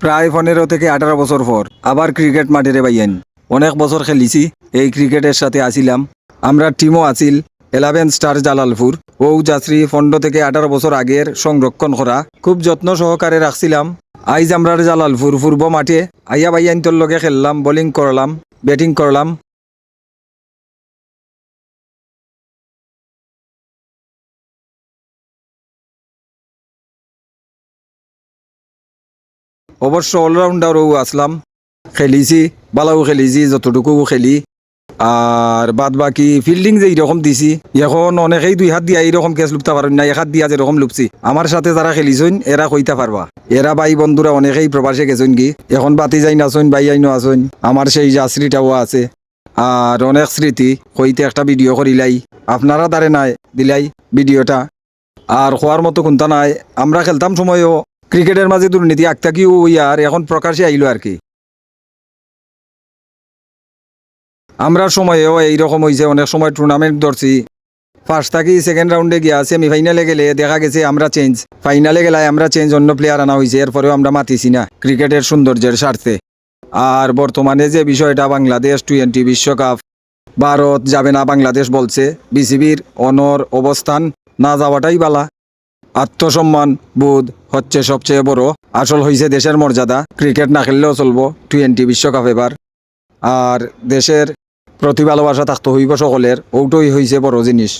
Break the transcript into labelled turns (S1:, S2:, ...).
S1: প্রায় 15 থেকে 18 বছর পর আবার ক্রিকেট মাঠেরে বাইয়েন। অনেক বছর খেলিছি, এই ক্রিকেটের সাথে আসিলাম। আমরা টিমও আছিল 11 স্টার জালালপুর। ও যাত্রী 15 থেকে 18 বছর আগের সংরক্ষণ করা, খুব যত্ন সহকারে রাখছিলাম। আইজ আমরা জালালপুর পূর্ব মাঠে আইয়া বাইয়ান তোর লগে খেললাম, বোলিং করলাম, ব্যাটিং করলাম। অবশ্য অলরাউন্ডারও আসলাম, খেলিছি, বালাও খেলিছি যতটুকু খেলি। আর বাদ বাকি ফিল্ডিং যে এইরকম দিছি, এখন অনেকেই 2 হাত দিয়া এইরকম ক্যাচ লুপতে পারেন না, 1 হাত দিয়া যেরকম লুপছি। আমার সাথে যারা খেলিছইন এরা কইতা পারবা। এরা ভাই বন্ধুরা অনেকেই প্রবাসে গেছেন কি, এখন বাতি যাই নাচইন, ভাই আইনো আসইন। আমার সেই যাত্রীটাও আছে। আর অনেক স্মৃতি কইতে একটা ভিডিও করিলাই, আপনারা দাঁড়ে নাই দিলাই ভিডিওটা। আর হওয়ার মতো কোনটা নাই, আমরা খেলতাম সময়ও ক্রিকেটের মাঝে দুর্নীতি আঁকতাকিও ইয়ার এখন প্রকাশে আইলো আর কি। আমরা সময়েও এইরকম হয়েছে, অনেক সময় টুর্নামেন্ট ধরছি, ফার্স্ট থাকি সেকেন্ড রাউন্ডে গিয়া সেমিফাইনালে গেলে দেখা গেছে আমরা চেঞ্জ, ফাইনালে গেলে আমরা চেঞ্জ, অন্য প্লেয়ার আনা হয়েছে, এরপরেও আমরা মাতিছি না ক্রিকেটের সৌন্দর্যের স্বার্থে। আর বর্তমানে যে বিষয়টা বাংলাদেশ টি20 বিশ্বকাপ, ভারত যাবে না বাংলাদেশ বলছে, বিসিবির অনর অবস্থান না যাওয়াটাই বালা। আত্মসম্মান বোধ হচ্ছে সবচেয়ে বড়, আসল হয়েছে দেশের মর্যাদা। ক্রিকেট না খেললেও চলবো, টি20 বিশ্বকাপ এবার। আর দেশের প্রতি ভালোবাসা থাকতে হইব সকলের, ওটাই হয়েছে বড় জিনিস।